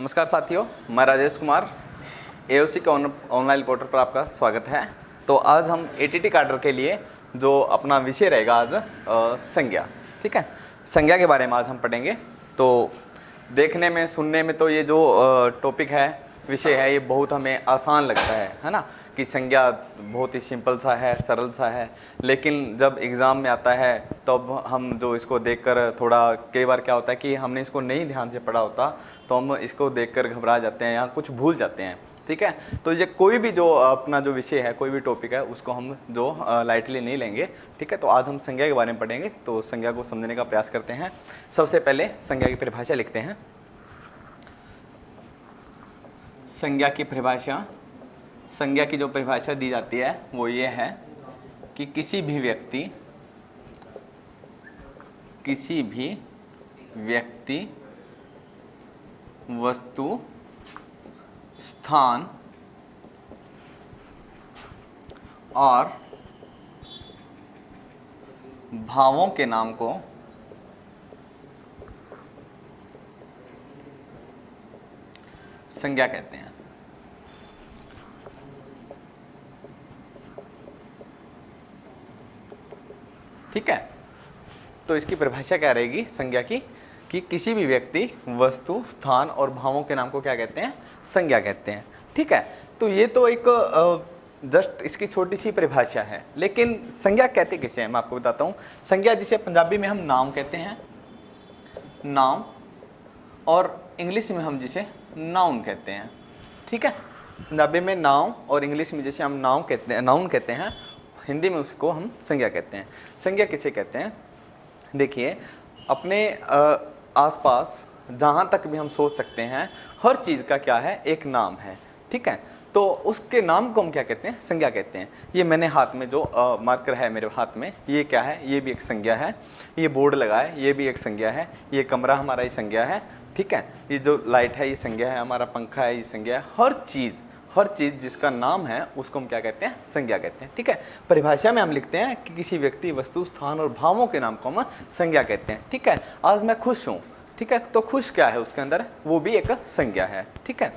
नमस्कार साथियों, मैं राजेश कुमार एओसी के ऑनलाइन पोर्टल पर आपका स्वागत है। तो आज हम एटीटी कैडर के लिए जो अपना विषय रहेगा आज संज्ञा। ठीक है, संज्ञा के बारे में आज हम पढ़ेंगे। तो देखने में सुनने में तो ये जो टॉपिक है, विषय है, ये बहुत हमें आसान लगता है ना, कि संज्ञा बहुत ही सिंपल सा है, सरल सा है। लेकिन जब एग्ज़ाम में आता है तब हम जो इसको देखकर थोड़ा, कई बार क्या होता है कि हमने इसको नहीं ध्यान से पढ़ा होता, तो हम इसको देखकर घबरा जाते हैं या कुछ भूल जाते हैं। ठीक है, तो ये कोई भी जो अपना जो विषय है, कोई भी टॉपिक है, उसको हम जो लाइटली नहीं लेंगे। ठीक है, तो आज हम संज्ञा के बारे में पढ़ेंगे। तो संज्ञा को समझने का प्रयास करते हैं। सबसे पहले संज्ञा की परिभाषा लिखते हैं। संज्ञा की परिभाषा, संज्ञा की जो परिभाषा दी जाती है वो ये है कि किसी भी व्यक्ति, वस्तु, स्थान और भावों के नाम को संज्ञा कहते हैं। ठीक है, तो इसकी परिभाषा क्या रहेगी संज्ञा की, कि किसी भी व्यक्ति, वस्तु, स्थान और भावों के नाम को क्या कहते हैं? संज्ञा कहते हैं। ठीक है, तो ये तो एक जस्ट इसकी छोटी सी परिभाषा है। लेकिन संज्ञा कहते किसे हैं मैं आपको बताता हूँ। संज्ञा जिसे पंजाबी में हम नाम कहते हैं, नाम, और इंग्लिश में हम जिसे नाउन कहते हैं। ठीक है, पंजाबी में नाम और इंग्लिश में जैसे हम नाउन कहते हैं, हिंदी में उसको हम संज्ञा कहते हैं। संज्ञा किसे कहते हैं? देखिए, अपने आसपास जहाँ तक भी हम सोच सकते हैं, हर चीज़ का क्या है? एक नाम है। ठीक है, तो उसके नाम को हम क्या कहते हैं? संज्ञा कहते हैं। ये मैंने हाथ में जो मार्कर है मेरे हाथ में, ये क्या है? ये भी एक संज्ञा है। ये बोर्ड लगा है, ये भी एक संज्ञा है। ये कमरा हमारा, ये संज्ञा है। ठीक है, ये जो लाइट है, ये संज्ञा है। हमारा पंखा है, ये संज्ञा है। हर चीज़ जिसका नाम है उसको हम क्या कहते हैं? संज्ञा कहते हैं। ठीक है, परिभाषा में हम लिखते हैं कि किसी व्यक्ति, वस्तु, स्थान और भावों के नाम को हम संज्ञा कहते हैं। ठीक है, आज मैं खुश हूँ। ठीक है, तो खुश क्या है उसके अंदर? वो भी एक संज्ञा है। ठीक है,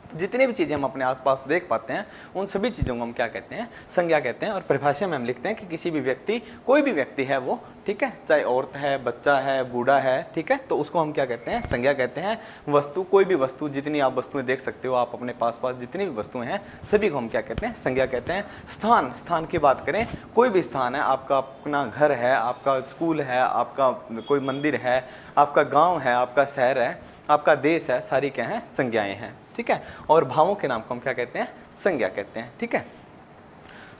तो जितनी भी चीज़ें हम अपने आसपास देख पाते हैं, उन सभी चीज़ों को हम क्या कहते हैं? संज्ञा कहते हैं। और परिभाषा में हम लिखते हैं कि किसी भी व्यक्ति, कोई भी व्यक्ति है वो, ठीक है, चाहे औरत है, बच्चा है, बूढ़ा है, ठीक है, तो उसको हम क्या कहते हैं? संज्ञा कहते हैं। वस्तु, कोई भी वस्तु, जितनी आप वस्तुएं देख सकते हो, आप अपने पास जितनी भी वस्तुएं हैं, सभी को हम क्या कहते हैं? संज्ञा कहते हैं। स्थान की बात करें, कोई भी स्थान है, आपका अपना घर है, आपका स्कूल है, आपका कोई मंदिर है, आपका गाँव है, आपका शहर है, आपका देश है, सारी क्या है? संज्ञाएँ हैं। ठीक है, और भावों के नाम को हम क्या कहते हैं? संज्ञा कहते हैं। ठीक है,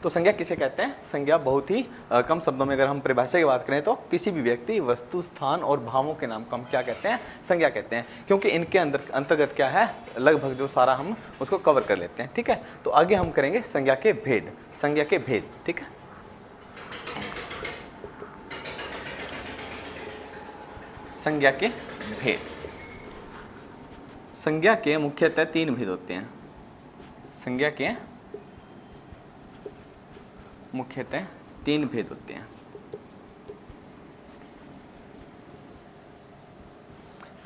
तो संज्ञा किसे कहते हैं? संज्ञा बहुत ही कम शब्दों में अगर हम परिभाषा की बात करें तो किसी भी व्यक्ति, वस्तु, स्थान और भावों के नाम को हम क्या कहते हैं? संज्ञा कहते हैं। क्योंकि इनके अंतर्गत क्या है? लगभग जो सारा हम उसको कवर कर लेते हैं। ठीक है, तो आगे हम करेंगे संज्ञा के भेद। संज्ञा के भेद, ठीक है, संज्ञा के भेद। संज्ञा के मुख्यतः 3 भेद होते हैं। संज्ञा के मुख्यतः 3 भेद होते हैं।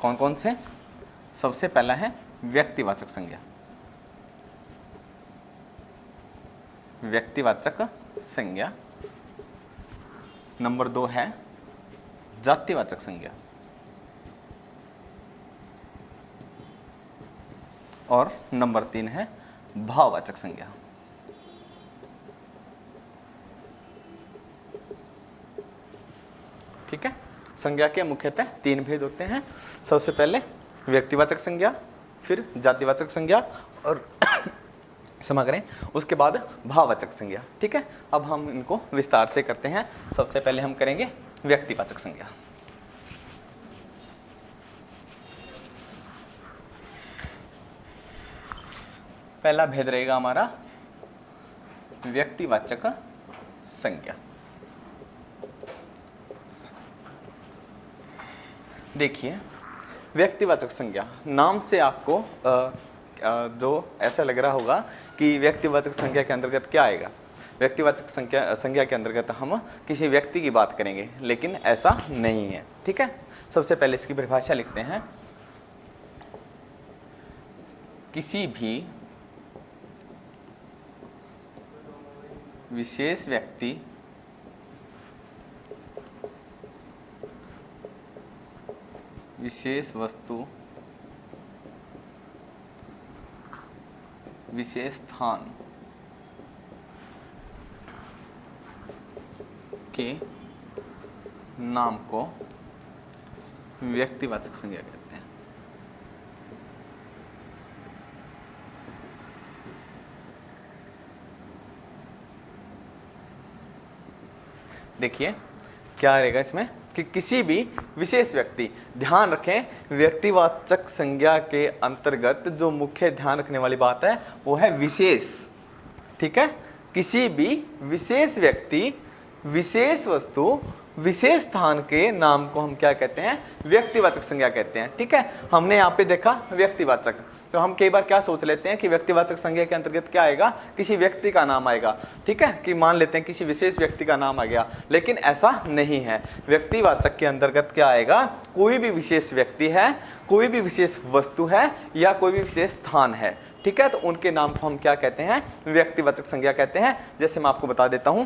कौन कौन से? सबसे पहला है व्यक्तिवाचक संज्ञा। व्यक्तिवाचक संज्ञा। नंबर 2 है जातिवाचक संज्ञा। और नंबर 3 है भाववाचक संज्ञा। ठीक है, संज्ञा के मुख्यतः 3 भेद होते हैं। सबसे पहले व्यक्तिवाचक संज्ञा, फिर जातिवाचक संज्ञा, और क्षमा करें, उसके बाद भाववाचक संज्ञा। ठीक है, अब हम इनको विस्तार से करते हैं। सबसे पहले हम करेंगे व्यक्तिवाचक संज्ञा। पहला भेद रहेगा हमारा व्यक्तिवाचक संज्ञा। देखिए, व्यक्तिवाचक संज्ञा, नाम से आपको जो ऐसा लग रहा होगा कि व्यक्तिवाचक संज्ञा के अंतर्गत क्या आएगा। व्यक्तिवाचक संज्ञा के अंतर्गत हम किसी व्यक्ति की बात करेंगे, लेकिन ऐसा नहीं है। ठीक है, सबसे पहले इसकी परिभाषा लिखते हैं। किसी भी विशेष व्यक्ति विशेष वस्तु विशेष स्थान के नाम को व्यक्तिवाचक संज्ञा कहते हैं। देखिए क्या रहेगा इसमें कि किसी भी विशेष व्यक्ति, ध्यान रखें व्यक्तिवाचक संज्ञा के अंतर्गत जो मुख्य ध्यान रखने वाली बात है वो है विशेष। ठीक है, किसी भी विशेष व्यक्ति विशेष वस्तु विशेष स्थान के नाम को हम क्या कहते हैं, व्यक्तिवाचक संज्ञा कहते हैं। ठीक है, हमने यहाँ पे देखा व्यक्तिवाचक, तो हम कई बार क्या सोच लेते हैं कि व्यक्तिवाचक संज्ञा के अंतर्गत क्या आएगा, किसी व्यक्ति का नाम आएगा। ठीक है, कि मान लेते हैं किसी विशेष व्यक्ति का नाम आ गया, लेकिन ऐसा नहीं है। व्यक्तिवाचक के अंतर्गत क्या आएगा, कोई भी विशेष व्यक्ति है, कोई भी विशेष वस्तु है या कोई भी विशेष स्थान है। ठीक है, तो उनके नाम को हम क्या कहते हैं, व्यक्तिवाचक संज्ञा कहते हैं। जैसे मैं आपको बता देता हूं,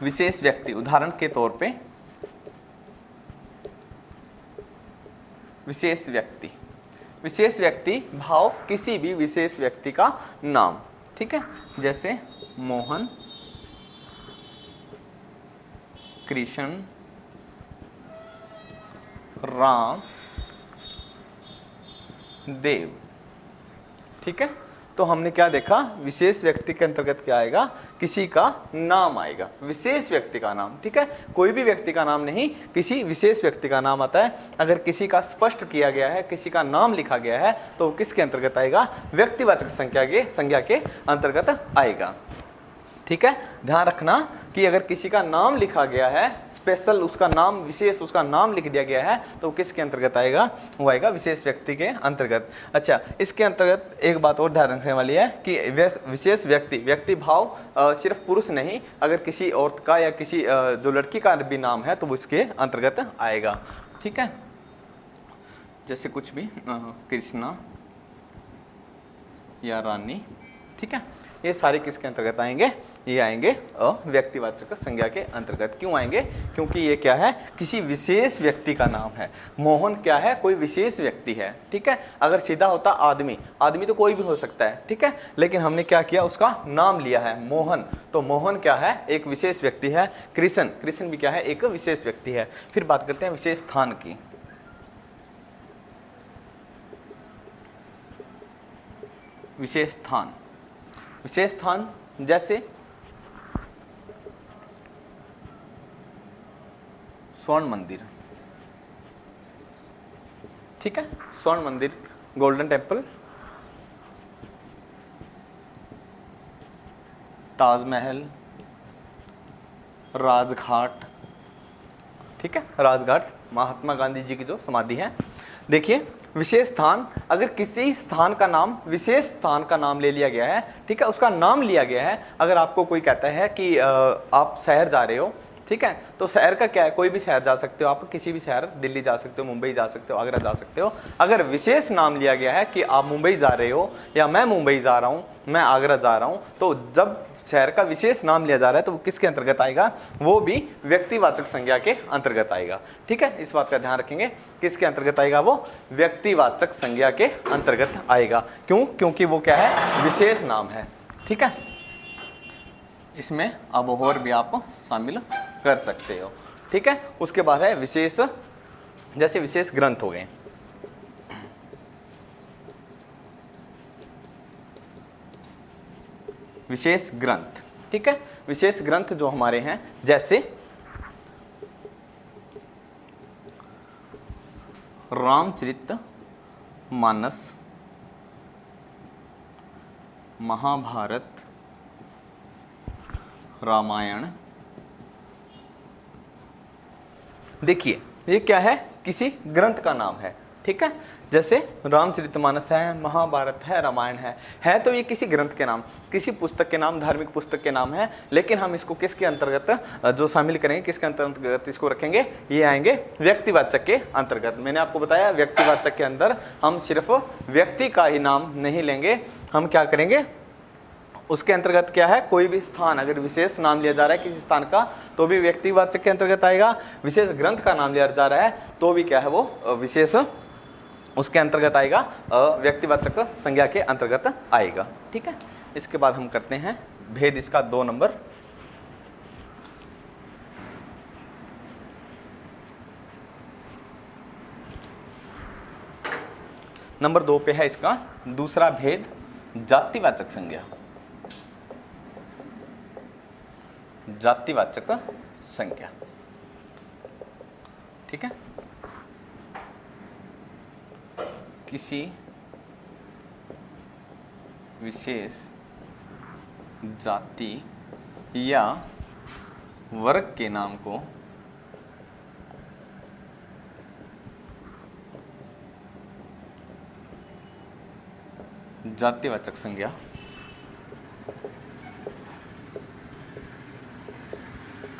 विशेष व्यक्ति, उदाहरण के तौर पे विशेष व्यक्ति, विशेष व्यक्ति भाव किसी भी विशेष व्यक्ति का नाम। ठीक है, जैसे मोहन, कृष्ण, राम, देव। ठीक है, तो हमने क्या देखा, विशेष व्यक्ति के अंतर्गत क्या आएगा, किसी का नाम आएगा, विशेष व्यक्ति का नाम। ठीक है, कोई भी व्यक्ति का नाम नहीं, किसी विशेष व्यक्ति का नाम आता है। अगर किसी का स्पष्ट किया गया है, किसी का नाम लिखा गया है, तो किसके अंतर्गत आएगा, व्यक्तिवाचक संज्ञा के अंतर्गत आएगा। ठीक है, ध्यान रखना कि अगर किसी का नाम लिखा गया है, स्पेशल उसका नाम, विशेष उसका नाम लिख दिया गया है, तो किसके अंतर्गत आएगा, वो आएगा विशेष व्यक्ति के अंतर्गत। अच्छा, इसके अंतर्गत एक बात और ध्यान रखने वाली है कि विशेष व्यक्ति भाव सिर्फ पुरुष नहीं, अगर किसी औरत का या किसी जो लड़की का भी नाम है तो वो इसके अंतर्गत आएगा। ठीक है, जैसे कुछ भी कृष्णा या रानी। ठीक है, ये सारे किसके अंतर्गत आएंगे, ये आएंगे व्यक्तिवाचक संज्ञा के अंतर्गत। क्यों आएंगे, क्योंकि ये क्या है, किसी विशेष व्यक्ति का नाम है। मोहन क्या है, कोई विशेष व्यक्ति है। ठीक है, अगर सीधा होता आदमी, आदमी तो कोई भी हो सकता है। ठीक है, लेकिन हमने क्या किया, उसका नाम लिया है मोहन, तो मोहन क्या है, एक विशेष व्यक्ति है। कृष्ण भी क्या है, एक विशेष व्यक्ति है। फिर बात करते हैं विशेष स्थान की। विशेष स्थान जैसे स्वर्ण मंदिर। ठीक है, स्वर्ण मंदिर, गोल्डन टेम्पल, ताजमहल, राजघाट। ठीक है, राजघाट महात्मा गांधी जी की जो समाधि है। देखिए, विशेष स्थान, अगर किसी स्थान का नाम, विशेष स्थान का नाम ले लिया गया है, ठीक है, उसका नाम लिया गया है। अगर आपको कोई कहता है कि आप शहर जा रहे हो, ठीक है, तो शहर का क्या है, कोई भी शहर जा सकते हो आप, किसी भी शहर, दिल्ली जा सकते हो, मुंबई जा सकते हो, आगरा जा सकते हो। अगर विशेष नाम लिया गया है कि आप मुंबई जा रहे हो या मैं मुंबई जा रहा हूँ, मैं आगरा जा रहा हूँ, तो जब शहर का विशेष नाम लिया जा रहा है तो वो किसके अंतर्गत आएगा, वो भी व्यक्तिवाचक संज्ञा के अंतर्गत आएगा। ठीक है, इस बात का ध्यान रखेंगे, किसके अंतर्गत आएगा, वो व्यक्तिवाचक संज्ञा के अंतर्गत आएगा। क्यों, क्योंकि वो क्या है, विशेष नाम है। ठीक है, इसमें अब और भी आप शामिल कर सकते हो। ठीक है, उसके बाद है विशेष, जैसे विशेष ग्रंथ हो गए। विशेष ग्रंथ, ठीक है, विशेष ग्रंथ जो हमारे हैं, जैसे रामचरित मानस, महाभारत, रामायण। देखिए, ये क्या है, किसी ग्रंथ का नाम है। ठीक है। जैसे रामचरितमानस है, महाभारत है, रामायण है तो ये किसी ग्रंथ के नाम, किसी पुस्तक के नाम, धार्मिक पुस्तक के नाम है, लेकिन हम इसको किसके अंतर्गत जो शामिल करेंगे, किसके अंतर्गत इसको रखेंगे, ये आएंगे व्यक्तिवाचक के अंतर्गत। मैंने आपको बताया व्यक्तिवाचक के अंदर हम सिर्फ व्यक्ति का ही नाम नहीं लेंगे, हम क्या करेंगे, उसके अंतर्गत क्या है, कोई भी स्थान, अगर विशेष नाम लिया जा रहा है किसी स्थान का तो भी व्यक्तिवाचक के अंतर्गत आएगा, विशेष ग्रंथ का नाम लिया जा रहा है तो भी क्या है वो विशेष उसके अंतर्गत आएगा, व्यक्तिवाचक संज्ञा के अंतर्गत आएगा। ठीक है, इसके बाद हम करते हैं भेद इसका 2 नंबर। नंबर 2 पे है इसका दूसरा भेद, जातिवाचक संज्ञा। जातिवाचक संज्ञा, ठीक है, किसी विशेष जाति या वर्ग के नाम को जातिवाचक संज्ञा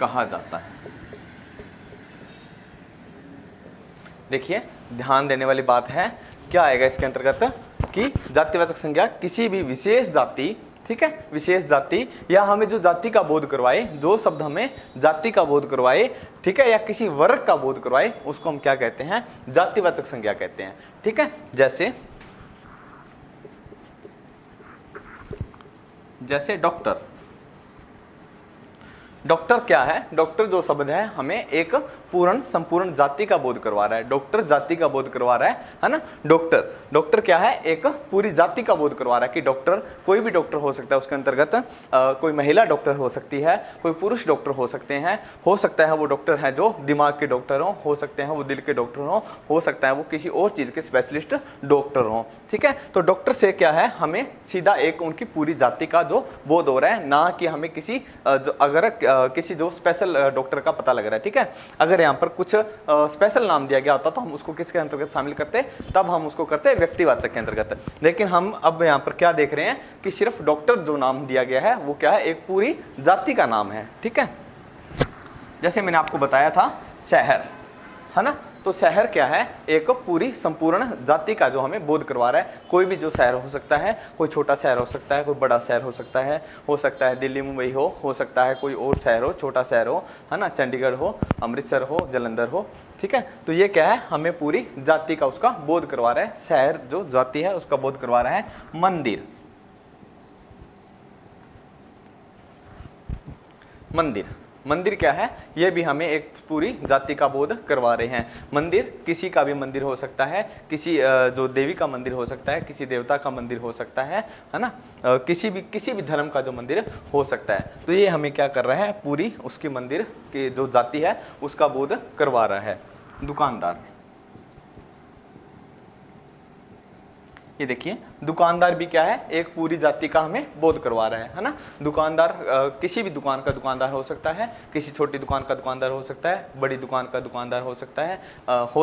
कहा जाता है। देखिए ध्यान देने वाली बात है, क्या आएगा इसके अंतर्गत कि जातिवाचक संज्ञा किसी भी विशेष जाति, ठीक है, विशेष जाति या हमें जो जाति का बोध करवाए, जो शब्द हमें जाति का बोध करवाए, ठीक है, या किसी वर्ग का बोध करवाए, उसको हम क्या कहते हैं, जातिवाचक संज्ञा कहते हैं। ठीक है, जैसे डॉक्टर। डॉक्टर क्या है, डॉक्टर जो शब्द है हमें एक पूर्ण संपूर्ण जाति का बोध करवा रहा है, डॉक्टर जाति का बोध करवा रहा है ना। डॉक्टर क्या है, एक पूरी जाति का बोध करवा रहा है कि डॉक्टर कोई भी डॉक्टर हो सकता है, उसके अंतर्गत कोई महिला डॉक्टर हो सकती है, कोई पुरुष डॉक्टर हो सकते हैं, हो सकता है वो डॉक्टर है जो दिमाग के डॉक्टर हो सकते हैं वो दिल के डॉक्टर हो सकता है वो किसी और चीज के स्पेशलिस्ट डॉक्टर हो। ठीक है, तो डॉक्टर से क्या है, हमें सीधा एक उनकी पूरी जाति का जो बोध हो रहा है, ना कि हमें किसी अगर किसी जो स्पेशल डॉक्टर का पता लग रहा है। ठीक है, अगर यहाँ पर कुछ स्पेशल नाम दिया गया होता तो हम उसको किसके अंतर्गत शामिल करते, तब हम उसको करते व्यक्तिवाचक के अंतर्गत। लेकिन हम अब यहाँ पर क्या देख रहे हैं कि सिर्फ डॉक्टर जो नाम दिया गया है वो क्या है, एक पूरी जाति का नाम है। ठीक है, जैसे मैंने आपको बताया था शहर, है ना, तो शहर क्या है, एक पूरी संपूर्ण जाति का जो हमें बोध करवा रहा है। कोई भी जो शहर हो सकता है, कोई छोटा शहर हो सकता है, कोई बड़ा शहर हो सकता है दिल्ली मुंबई हो सकता है कोई और शहर हो, छोटा शहर हो, है ना, चंडीगढ़ हो, अमृतसर हो, जालंधर हो। ठीक है, तो ये क्या है, हमें पूरी जाति का उसका बोध करवा रहा है। शहर जो जाति है उसका बोध करवा रहा है। मंदिर क्या है, ये भी हमें एक पूरी जाति का बोध करवा रहे हैं। मंदिर किसी का भी मंदिर हो सकता है, किसी जो देवी का मंदिर हो सकता है, किसी देवता का मंदिर हो सकता है ना, किसी भी धर्म का जो मंदिर हो सकता है। तो ये हमें क्या कर रहा है, पूरी उसकी मंदिर की जो जाति है उसका बोध करवा रहा है। दुकानदार, ये देखिए दुकानदार भी क्या है, एक पूरी जाति का हमें बोध करवा रहा है ना। दुकानदार किसी भी दुकान का दुकानदार हो सकता है, किसी छोटी दुकान का दुकानदार हो सकता है, बड़ी दुकान का दुकानदार हो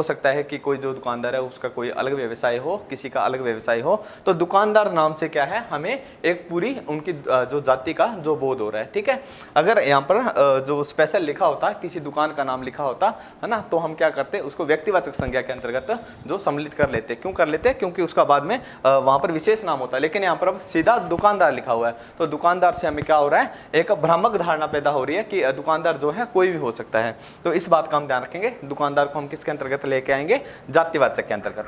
सकता है कि कोई जो दुकानदार है उसका कोई अलग व्यवसाय हो, किसी का अलग व्यवसाय हो। तो दुकानदार नाम से क्या है, हमें एक पूरी उनकी जो जाति का जो बोध हो रहा है। ठीक है, अगर यहाँ पर जो स्पेशल लिखा होता, किसी दुकान का नाम लिखा होता है ना, तो हम क्या करते, उसको व्यक्तिवाचक संज्ञा के अंतर्गत जो सम्मिलित कर लेते। क्यों कर लेते, क्योंकि उसका बाद में वहां पर विशेष नाम होता है। लेकिन यहाँ पर अब सीधा दुकानदार लिखा हुआ है, तो दुकानदार से हमें क्या हो रहा है, एक भ्रामक धारणा पैदा हो रही है कि दुकानदार जो है कोई भी हो सकता है। तो इस बात का हम ध्यान रखेंगे। दुकानदार को हम किसके अंतर्गत लेके आएंगे, जातिवाचक के अंतर्गत।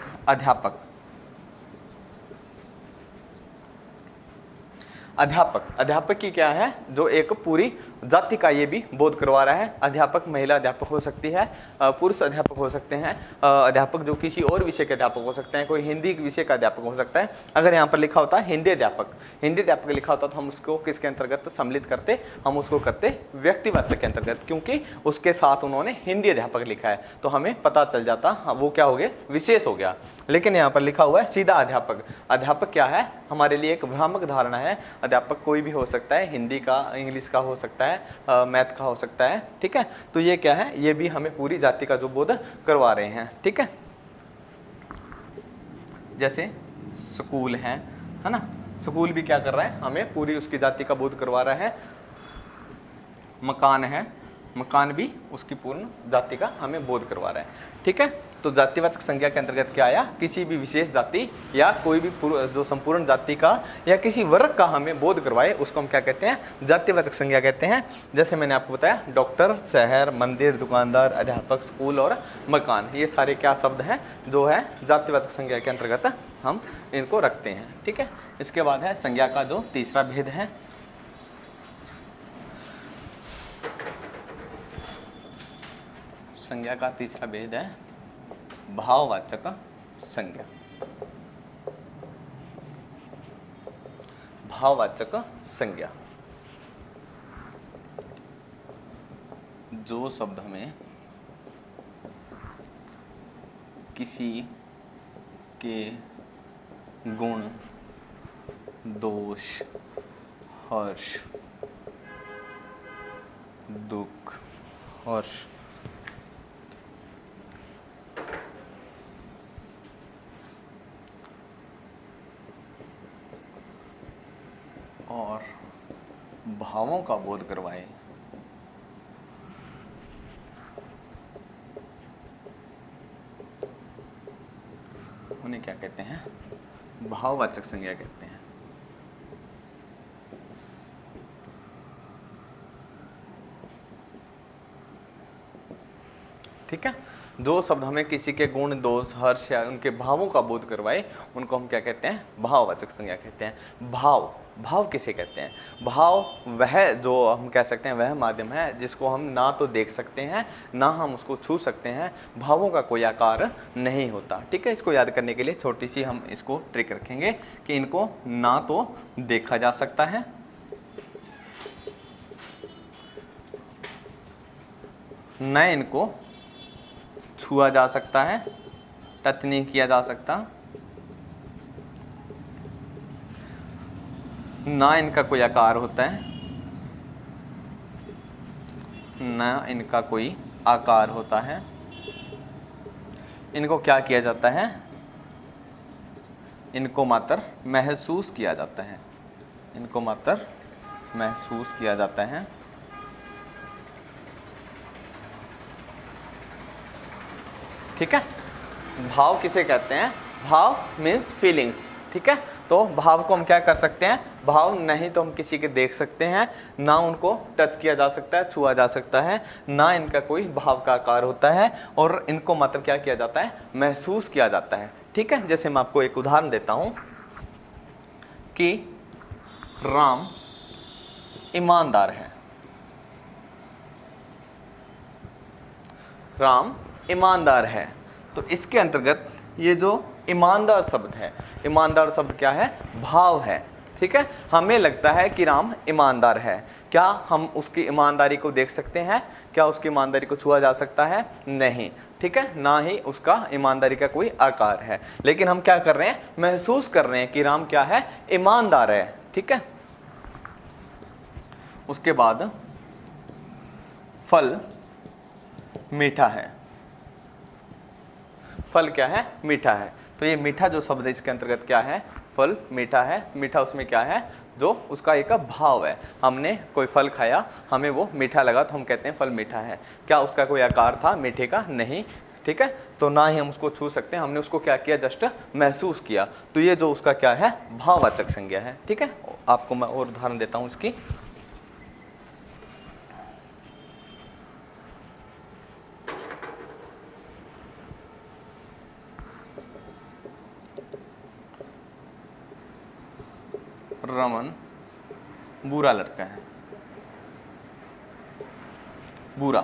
अध्यापक की क्या है, जो एक पूरी जाति का ये भी बोध करवा रहा है। अध्यापक महिला अध्यापक हो सकती है, पुरुष अध्यापक हो सकते हैं, अध्यापक जो किसी और विषय के अध्यापक हो सकते हैं, कोई हिंदी विषय का अध्यापक हो सकता है। अगर यहाँ पर लिखा होता है हिंदी अध्यापक लिखा होता तो हम उसको किसके अंतर्गत सम्मिलित करते, हम उसको करते व्यक्तिवाचक के अंतर्गत, क्योंकि उसके साथ उन्होंने हिंदी अध्यापक लिखा है तो हमें पता चल जाता वो क्या हो गया, विशेष हो गया। लेकिन यहाँ पर लिखा हुआ है सीधा अध्यापक क्या है, हमारे लिए एक भ्रामक धारणा है। अध्यापक कोई भी हो सकता है, हिंदी का, इंग्लिश का हो सकता है, मैथ का हो सकता है। ठीक है, तो ये क्या है, ये भी हमें पूरी जाति का जो बोध करवा रहे हैं। ठीक है, जैसे स्कूल है ना, स्कूल भी क्या कर रहा है, हमें पूरी उसकी जाति का बोध करवा रहा है। मकान है, मकान भी उसकी पूर्ण जाति का हमें बोध करवा रहा है, ठीक है। तो जातिवाचक संज्ञा के अंतर्गत क्या आया, किसी भी विशेष जाति या कोई भी जो संपूर्ण जाति का या किसी वर्ग का हमें बोध करवाए उसको हम क्या कहते हैं, जातिवाचक संज्ञा कहते हैं। जैसे मैंने आपको बताया, डॉक्टर, शहर, मंदिर, दुकानदार, अध्यापक, स्कूल और मकान, ये सारे क्या शब्द हैं जो है जातिवाचक संज्ञा के अंतर्गत हम इनको रखते हैं, ठीक है। इसके बाद है संज्ञा का जो तीसरा भेद है, संज्ञा का तीसरा भेद है भाववाचक संज्ञा। भाववाचक संज्ञा, जो शब्द हमें किसी के गुण, दोष, हर्ष, दुख, हर्ष, और भावों का बोध करवाए, उन्हें क्या कहते हैं, भाववाचक संज्ञा कहते हैं। ठीक है, जो शब्द हमें किसी के गुण, दोष, हर्ष या उनके भावों का बोध करवाए उनको हम क्या कहते हैं, भाववाचक संज्ञा कहते हैं। भाव, भाव किसे कहते हैं, भाव वह जो हम कह सकते हैं वह माध्यम है जिसको हम ना तो देख सकते हैं ना हम उसको छू सकते हैं, भावों का कोई आकार नहीं होता, ठीक है। इसको याद करने के लिए छोटी सी हम इसको ट्रिक रखेंगे कि इनको ना तो देखा जा सकता है, न इनको छुआ जा सकता है, टच नहीं किया जा सकता, ना इनका कोई आकार होता है, ना इनका कोई आकार होता है। इनको क्या किया जाता है, इनको मात्र महसूस किया जाता है, इनको मात्र महसूस किया जाता है। ठीक है, भाव किसे कहते हैं, भाव मीन्स फीलिंग्स, ठीक है। तो भाव को हम क्या कर सकते हैं, भाव नहीं तो हम किसी के देख सकते हैं, ना उनको टच किया जा सकता है, छुआ जा सकता है, ना इनका कोई भाव का आकार होता है, और इनको मतलब क्या किया जाता है, महसूस किया जाता है, ठीक है। जैसे मैं आपको एक उदाहरण देता हूं कि राम ईमानदार है, राम ईमानदार है, तो इसके अंतर्गत ये जो ईमानदार शब्द है, ईमानदार शब्द क्या है, भाव है, ठीक है। हमें लगता है कि राम ईमानदार है, क्या हम उसकी ईमानदारी को देख सकते हैं, क्या उसकी ईमानदारी को छुआ जा सकता है, नहीं, ठीक है, ना ही उसका ईमानदारी का कोई आकार है, लेकिन हम क्या कर रहे हैं, महसूस कर रहे हैं कि राम क्या है, ईमानदार है, ठीक है। उसके बाद फल मीठा है, फल क्या है, मीठा है, तो ये मीठा जो शब्द है इसके अंतर्गत क्या है, फल मीठा है। मीठा उसमें क्या है, जो उसका एक भाव है, हमने कोई फल खाया, हमें वो मीठा लगा तो हम कहते हैं फल मीठा है। क्या उसका कोई आकार था मीठे का, नहीं, ठीक है, तो ना ही हम उसको छू सकते हैं, हमने उसको क्या किया, जस्ट महसूस किया, तो ये जो उसका क्या है, भाववाचक संज्ञा है, ठीक है। आपको मैं और उदाहरण देता हूँ इसकी, रमन बुरा लड़का है, बुरा,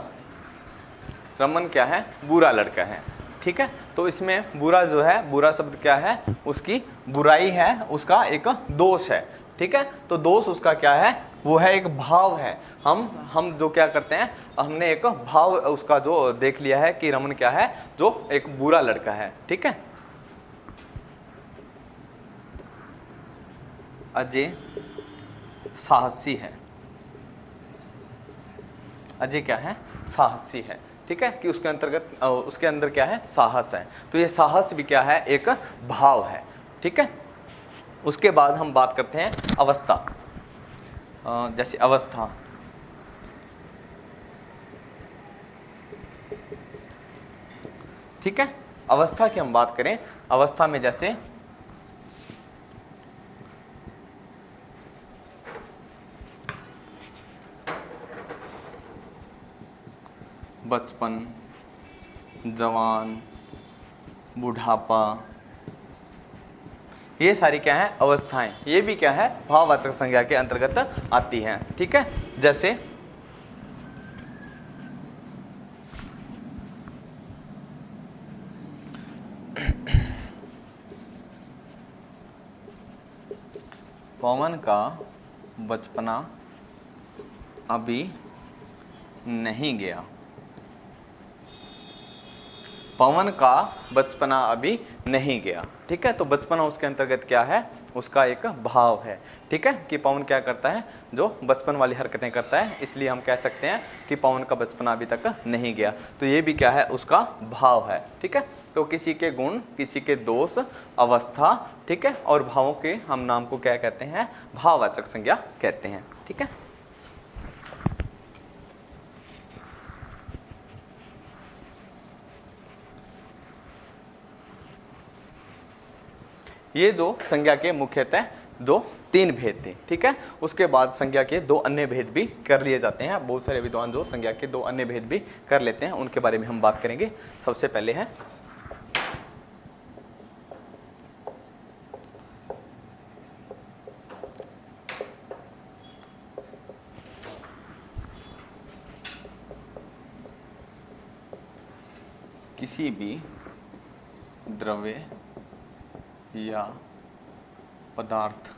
रमन क्या है, बुरा लड़का है, ठीक है। तो इसमें बुरा जो है, बुरा शब्द क्या है, उसकी बुराई है, उसका एक दोष है, ठीक है। तो दोष उसका क्या है, वो है एक भाव है। हम जो क्या करते हैं, हमने एक भाव उसका जो देख लिया है कि रमन क्या है, जो एक बुरा लड़का है, ठीक है। अजय साहसी है, अजय क्या है, साहसी है, ठीक है, कि उसके अंतर्गत उसके अंदर क्या है, साहस है। तो ये साहस भी क्या है, एक भाव है। ठीक है, उसके बाद हम बात करते हैं अवस्था। जैसे अवस्था, ठीक है, अवस्था की हम बात करें, अवस्था में जैसे बचपन, जवान, बुढ़ापा, ये सारी क्या है, अवस्थाएं, ये भी क्या है, भाववाचक संज्ञा के अंतर्गत आती हैं। ठीक है, जैसे पवन का बचपना अभी नहीं गया। पवन का बचपना अभी नहीं गया। ठीक है, तो बचपना उसके अंतर्गत क्या है, उसका एक भाव है। ठीक है, कि पवन क्या करता है, जो बचपन वाली हरकतें करता है, इसलिए हम कह सकते हैं कि पवन का बचपना अभी तक नहीं गया। तो ये भी क्या है, उसका भाव है। ठीक है, तो किसी के गुण, किसी के दोष, अवस्था, ठीक है, और भावों के हम नाम को क्या कहते हैं, भाववाचक संज्ञा कहते हैं। ठीक है, ये जो संज्ञा के मुख्यतः दो तीन भेद थे। ठीक है, उसके बाद संज्ञा के दो अन्य भेद भी कर लिए जाते हैं। बहुत सारे विद्वान जो संज्ञा के दो अन्य भेद भी कर लेते हैं, उनके बारे में हम बात करेंगे। सबसे पहले है किसी भी द्रव्य या पदार्थ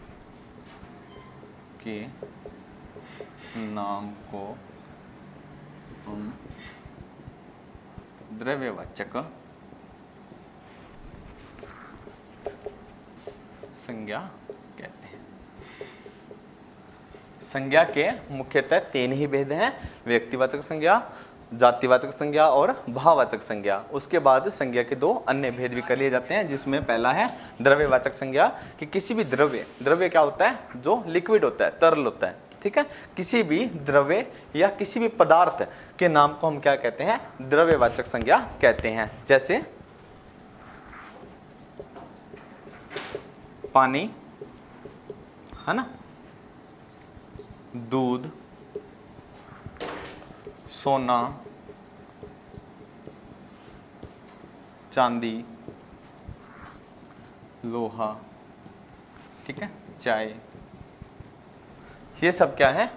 के नाम को हम द्रव्यवाचक संज्ञा कहते हैं। संज्ञा के मुख्यतः तीन ही भेद हैं, व्यक्तिवाचक संज्ञा, जातिवाचक संज्ञा और भाववाचक संज्ञा। उसके बाद संज्ञा के दो अन्य भेद भी कर लिए जाते हैं, जिसमें पहला है द्रव्यवाचक संज्ञा, कि किसी भी द्रव्य, द्रव्य क्या होता है, जो लिक्विड होता है, तरल होता है। ठीक है, किसी भी द्रव्य या किसी भी पदार्थ के नाम को हम क्या कहते हैं, द्रव्यवाचक संज्ञा कहते हैं। जैसे पानी, है ना, दूध, सोना, चांदी, लोहा, ठीक है, चाय, ये सब क्या है,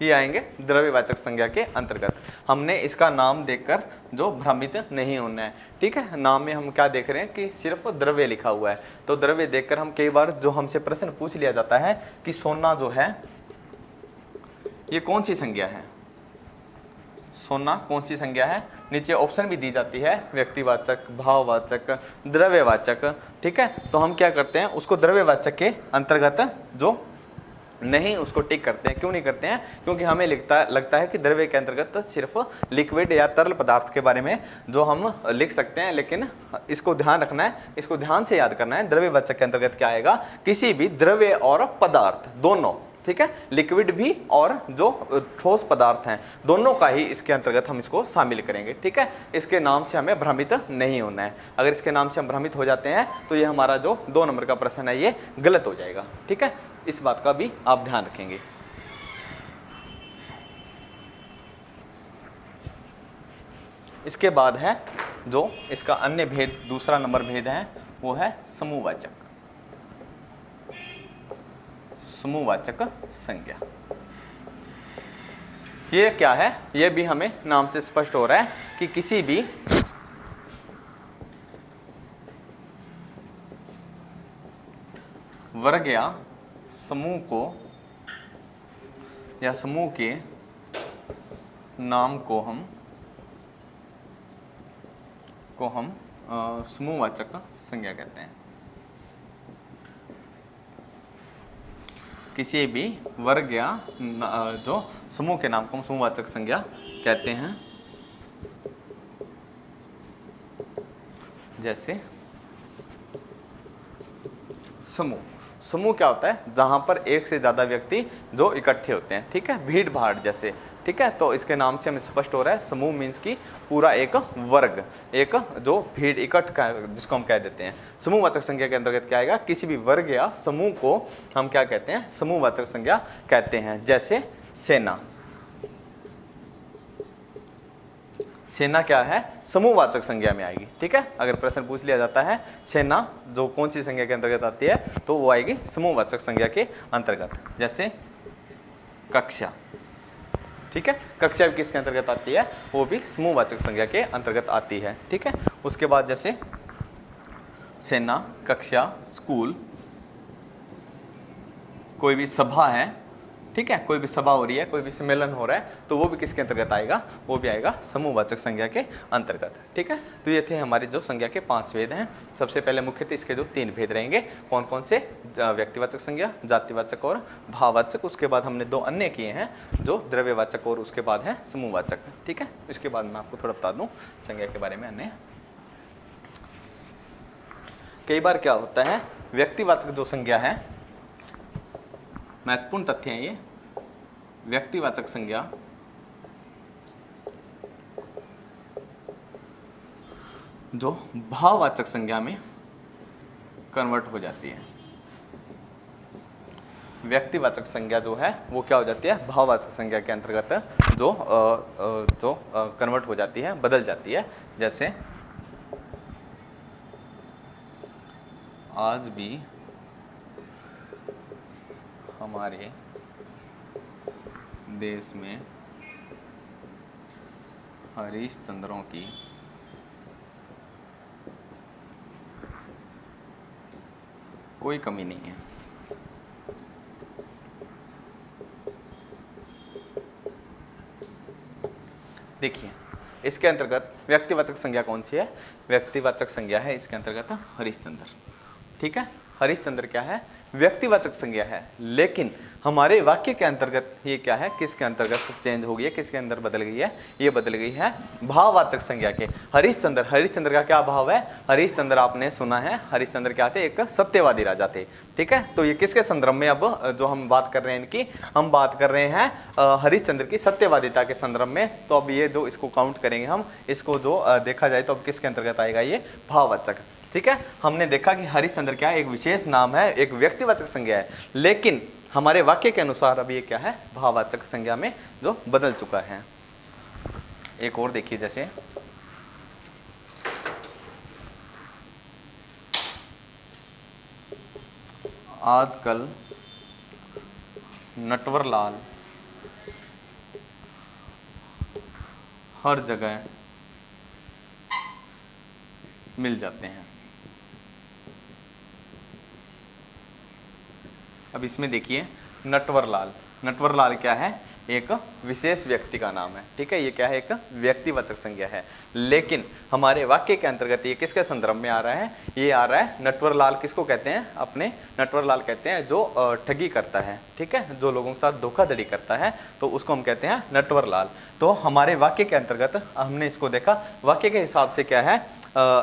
ये आएंगे द्रव्यवाचक संज्ञा के अंतर्गत। हमने इसका नाम देखकर जो भ्रमित नहीं होना है। ठीक है, नाम में हम क्या देख रहे हैं कि सिर्फ द्रव्य लिखा हुआ है, तो द्रव्य देखकर हम कई बार जो हमसे प्रश्न पूछ लिया जाता है कि सोना जो है ये कौन सी संज्ञा है, सोना कौन सी संज्ञा है, नीचे ऑप्शन भी दी जाती है, व्यक्तिवाचक, भाववाचक, द्रव्यवाचक। ठीक है, तो हम क्या करते हैं, उसको द्रव्यवाचक के अंतर्गत जो नहीं उसको टिक करते हैं। क्यों नहीं करते हैं, क्योंकि हमें लगता है कि द्रव्य के अंतर्गत सिर्फ लिक्विड या तरल पदार्थ के बारे में जो हम लिख सकते हैं, लेकिन इसको ध्यान रखना है, इसको ध्यान से याद करना है। द्रव्यवाचक के अंतर्गत क्या आएगा, किसी भी द्रव्य और पदार्थ दोनों, ठीक है, लिक्विड भी और जो ठोस पदार्थ हैं दोनों का ही इसके अंतर्गत हम इसको शामिल करेंगे। ठीक है, इसके नाम से हमें भ्रमित नहीं होना है। अगर इसके नाम से हम भ्रमित हो जाते हैं तो ये हमारा जो 2 नंबर का प्रश्न है ये गलत हो जाएगा। ठीक है, इस बात का भी आप ध्यान रखेंगे। इसके बाद है जो इसका अन्य भेद, दूसरा नंबर भेद है, वो है समूहवाचक, समूहवाचक संज्ञा। ये क्या है, ये भी हमें नाम से स्पष्ट हो रहा है कि किसी भी वर्ग या समूह को या समूह के नाम को हम समूहवाचक संज्ञा कहते हैं। किसी भी वर्ग या जो समूह के नाम को हम समूहवाचक संज्ञा कहते हैं। जैसे समूह। समूह क्या होता है? जहां पर एक से ज्यादा व्यक्ति जो इकट्ठे होते हैं, ठीक है, भीड़ भाड़ जैसे, ठीक है। तो इसके नाम से हमें स्पष्ट हो रहा है समूह मीन्स की पूरा एक वर्ग, एक जो भीड़ इकट्ठ का जिसको हम कह देते हैं। समूहवाचक संज्ञा के अंतर्गत क्या आएगा? किसी भी वर्ग या समूह को हम क्या कहते हैं? समूहवाचक संज्ञा कहते हैं। जैसे सेना। सेना क्या है? समूहवाचक संज्ञा में आएगी, ठीक है। अगर प्रश्न पूछ लिया जाता है सेना जो कौन सी संज्ञा के अंतर्गत आती है, तो वो आएगी समूहवाचक संज्ञा के अंतर्गत। जैसे कक्षा, ठीक है, कक्षा भी किसके अंतर्गत आती है? वो भी समूहवाचक संज्ञा के अंतर्गत आती है, ठीक है। उसके बाद जैसे सेना, कक्षा, स्कूल, कोई भी सभा है, ठीक है, कोई भी सभा हो रही है, कोई भी सम्मेलन हो रहा है, तो वो भी किसके अंतर्गत आएगा? वो भी आएगा समूहवाचक संज्ञा के अंतर्गत, ठीक है। तो ये थे हमारे जो संज्ञा के 5 भेद हैं। सबसे पहले मुख्यतः इसके जो 3 भेद रहेंगे, कौन कौन से? व्यक्तिवाचक संज्ञा, जातिवाचक और भाववाचक। उसके बाद हमने 2 अन्य किए हैं जो द्रव्यवाचक और उसके बाद है समूहवाचक, ठीक है। इसके बाद मैं आपको थोड़ा बता दूं संज्ञा के बारे में। अन्य कई बार क्या होता है, व्यक्तिवाचक जो संज्ञा है, महत्वपूर्ण तथ्य है ये, व्यक्तिवाचक संज्ञा जो भाववाचक संज्ञा में कन्वर्ट हो जाती है। व्यक्तिवाचक संज्ञा जो है वो क्या हो जाती है? भाववाचक संज्ञा के अंतर्गत जो कन्वर्ट हो जाती है, बदल जाती है। जैसे आज भी हमारे देश में हरिश्चंद्रों की कोई कमी नहीं है। देखिए इसके अंतर्गत व्यक्तिवाचक संज्ञा कौन सी है? व्यक्तिवाचक संज्ञा है इसके अंतर्गत हरिश्चंद्र, ठीक है। हरिश्चंद्र क्या है? व्यक्तिवाचक संज्ञा है, लेकिन हमारे वाक्य के अंतर्गत ये क्या है? किसके अंतर्गत चेंज हो गई है? किसके अंदर बदल गई है? ये बदल गई है भाववाचक संज्ञा के। हरिश्चंद्र, हरिश्चंद्र का क्या भाव है? हरिश्चंद्र आपने सुना है, हरिश्चंद्र क्या थे? एक सत्यवादी राजा थे, ठीक है। तो ये किसके संदर्भ में अब जो हम बात कर रहे हैं इनकी, हम बात कर रहे हैं हरिश्चंद्र की सत्यवादिता के संदर्भ में। तो अब ये जो इसको काउंट करेंगे हम, इसको जो देखा जाए तो अब किसके अंतर्गत आएगा? ये भाववाचक, ठीक है। हमने देखा कि हरिश्चंद्र क्या है? एक विशेष नाम है, एक व्यक्तिवाचक संज्ञा है, लेकिन हमारे वाक्य के अनुसार अब ये क्या है? भाववाचक संज्ञा में जो बदल चुका है। एक और देखिए, जैसे आजकल नटवरलाल हर जगह मिल जाते हैं। अब इसमें देखिए नटवरलाल, नटवरलाल क्या है? एक विशेष व्यक्ति का नाम है, ठीक है। ये क्या है? एक व्यक्तिवाचक संज्ञा है, लेकिन हमारे वाक्य के अंतर्गत ये किसके संदर्भ में आ रहा है? ये आ रहा है नटवरलाल। किसको कहते हैं? अपने नटवरलाल कहते हैं जो ठगी करता है, ठीक है, जो लोगों के साथ धोखाधड़ी करता है, तो उसको हम कहते हैं नटवरलाल। तो हमारे वाक्य के अंतर्गत हमने इसको देखा, वाक्य के हिसाब से क्या है?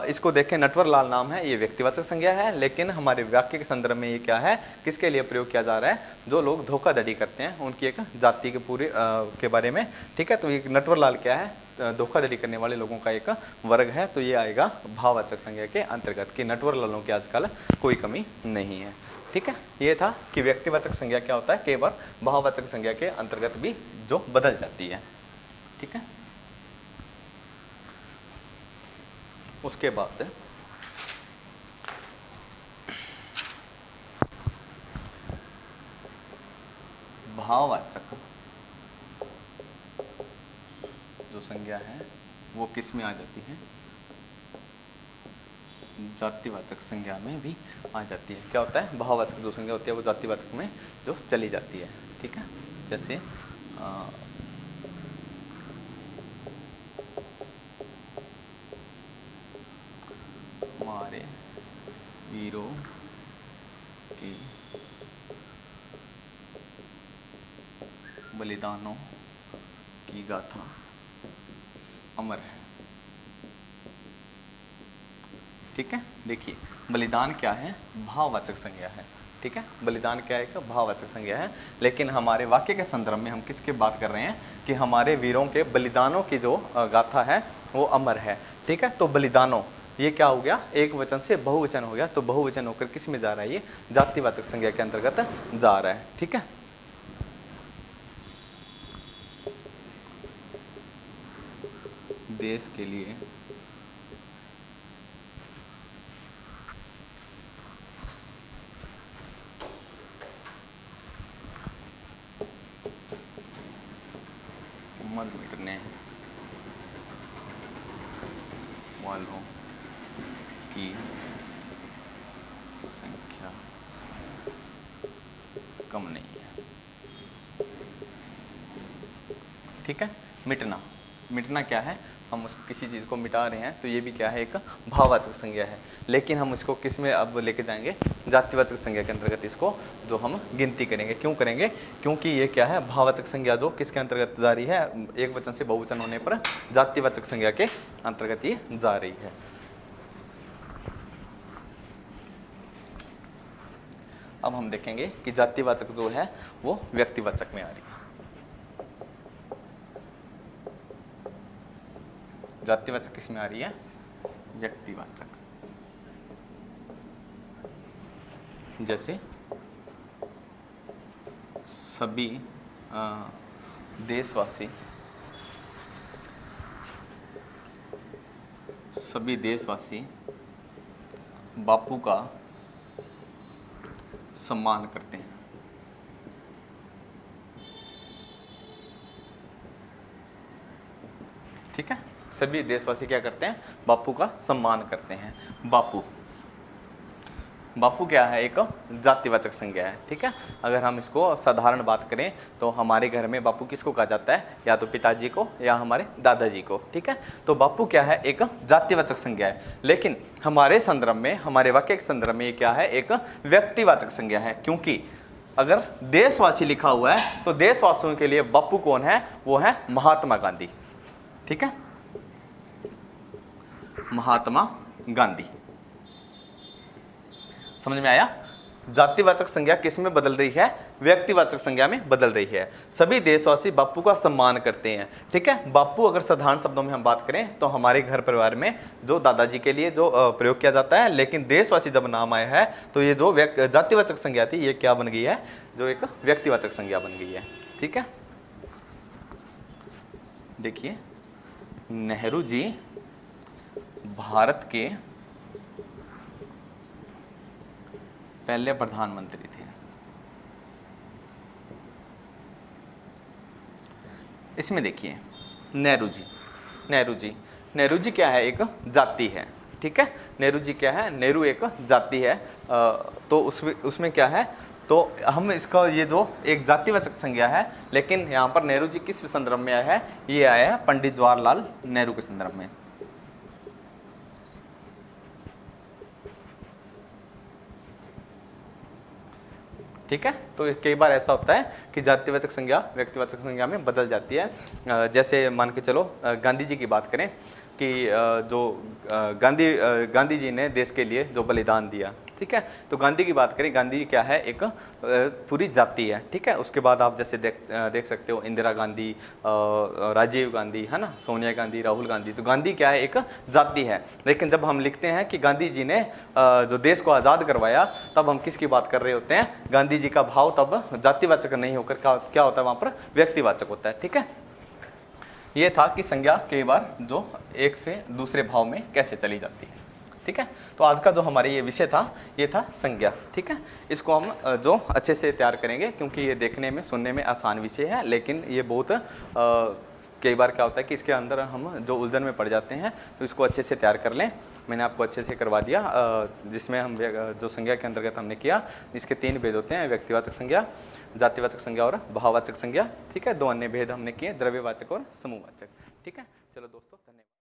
इसको देखें, नटवरलाल नाम है, ये व्यक्तिवाचक संज्ञा है, लेकिन हमारे वाक्य के संदर्भ में ये क्या है? किसके लिए प्रयोग किया जा रहा है? जो लोग धोखाधड़ी करते हैं उनकी एक जाति के पूरे के बारे में, ठीक है। तो ये नटवरलाल क्या है? धोखाधड़ी करने वाले लोगों का एक वर्ग है। तो ये आएगा भाववाचक संज्ञा के अंतर्गत कि नटवरलालों की आजकल कोई कमी नहीं है, ठीक है। ये था कि व्यक्तिवाचक संज्ञा क्या होता है, केवल भाववाचक संज्ञा के अंतर्गत भी जो बदल जाती है, ठीक है। उसके बाद भाववाचक जो संज्ञा है वो किस में आ जाती है? जातिवाचक संज्ञा में भी आ जाती है। क्या होता है? भाववाचक जो संज्ञा होती है वो जातिवाचक में जो चली जाती है, ठीक है। जैसे हमारे वीरों की बलिदानों की गाथा अमर है। ठीक है, देखिए बलिदान क्या है, भाववाचक संज्ञा है। ठीक है, बलिदान क्या है, एक भाववाचक संज्ञा है। लेकिन हमारे वाक्य के संदर्भ में हम किसकी बात कर रहे हैं कि हमारे वीरों के बलिदानों की जो गाथा है वो अमर है। ठीक है, तो बलिदानों ये क्या हो गया, एक वचन से बहुवचन हो गया, तो बहुवचन होकर किस में जा रहा है, ये जातिवाचक संज्ञा के अंतर्गत जा रहा है। ठीक है, देश के लिए मर मिटने वालों की संख्या कम नहीं है। ठीक है, मिटना, मिटना क्या है, हम उस किसी चीज़ को मिटा रहे हैं तो ये भी क्या है, एक भाववाचक संज्ञा है। लेकिन हम इसको किस में अब लेके जाएंगे, जातिवाचक संज्ञा के अंतर्गत इसको जो हम गिनती करेंगे। क्यों करेंगे, क्योंकि ये क्या है, भाववाचक संज्ञा जो किसके अंतर्गत जा रही है, एक वचन से बहुवचन होने पर जातिवाचक संज्ञा के अंतर्गत ये जा रही है। अब हम देखेंगे कि जातिवाचक जो है वो व्यक्तिवाचक में आ रही है। जातिवाचक किस में आ रही है, व्यक्तिवाचक। जैसे सभी देशवासी, सभी देशवासी बापू का सम्मान करते हैं। ठीक है, सभी देशवासी क्या करते हैं, बापू का सम्मान करते हैं। बापू, बापू क्या है, एक जातिवाचक संज्ञा है। ठीक है, अगर हम इसको साधारण बात करें तो हमारे घर में बापू किसको कहा जाता है, या तो पिताजी को या हमारे दादाजी को। ठीक है, तो बापू क्या है, एक जातिवाचक संज्ञा है। लेकिन हमारे संदर्भ में, हमारे वाक्य के संदर्भ में ये क्या है, एक व्यक्तिवाचक संज्ञा है। क्योंकि अगर देशवासी लिखा हुआ है तो देशवासियों के लिए बापू कौन है, वो है महात्मा गांधी। ठीक है, महात्मा गांधी। समझ में आया, जातिवाचक संज्ञा किस में बदल रही है, व्यक्तिवाचक संज्ञा में बदल रही है। सभी देशवासी बापू का सम्मान करते हैं। ठीक है, बापू अगर साधारण शब्दों में हम बात करें तो हमारे घर परिवार में जो दादाजी के लिए जो प्रयोग किया जाता है, लेकिन देशवासी जब नाम आया है तो ये जो जातिवाचक संज्ञा थी ये क्या बन गई है, जो एक व्यक्तिवाचक संज्ञा बन गई है। ठीक है, देखिए नेहरू जी भारत के पहले प्रधानमंत्री थे। इसमें देखिए नेहरू जी, नेहरू जी, नेहरू जी क्या है, एक जाति है। ठीक है, नेहरू जी क्या है, नेहरू एक जाति है। तो उसमें क्या है, तो हम इसका ये जो एक जातिवाचक संज्ञा है, लेकिन यहाँ पर नेहरू जी किस संदर्भ में आया है, ये आया है पंडित जवाहरलाल नेहरू के संदर्भ में। ठीक है, तो कई बार ऐसा होता है कि जातिवाचक संज्ञा व्यक्तिवाचक संज्ञा में बदल जाती है। जैसे मान के चलो गांधी जी की बात करें कि जो गांधी जी ने देश के लिए जो बलिदान दिया। ठीक है, तो गांधी की बात करें, गांधी क्या है, एक पूरी जाति है। ठीक है, उसके बाद आप जैसे देख सकते हो इंदिरा गांधी, राजीव गांधी, है ना, सोनिया गांधी, राहुल गांधी। तो गांधी क्या है, एक जाति है। लेकिन जब हम लिखते हैं कि गांधी जी ने जो देश को आज़ाद करवाया, तब हम किसकी बात कर रहे होते हैं, गांधी जी का भाव तब जातिवाचक नहीं होकर क्या होता है, वहाँ पर व्यक्तिवाचक होता है। ठीक है, ये था कि संज्ञा कई बार जो एक से दूसरे भाव में कैसे चली जाती है। ठीक है, तो आज का जो हमारे ये विषय था, ये था संज्ञा। ठीक है, इसको हम जो अच्छे से तैयार करेंगे, क्योंकि ये देखने में सुनने में आसान विषय है, लेकिन ये बहुत कई बार क्या होता है कि इसके अंदर हम जो उलझन में पड़ जाते हैं, तो इसको अच्छे से तैयार कर लें। मैंने आपको अच्छे से करवा दिया, जिसमें हम जो संज्ञा के अंतर्गत हमने किया, इसके 3 भेद होते हैं, व्यक्तिवाचक संज्ञा, जातिवाचक संज्ञा और भाववाचक संज्ञा। ठीक है, 2 अन्य भेद हमने किए, द्रव्यवाचक और समूहवाचक। ठीक है, चलो दोस्तों, धन्यवाद।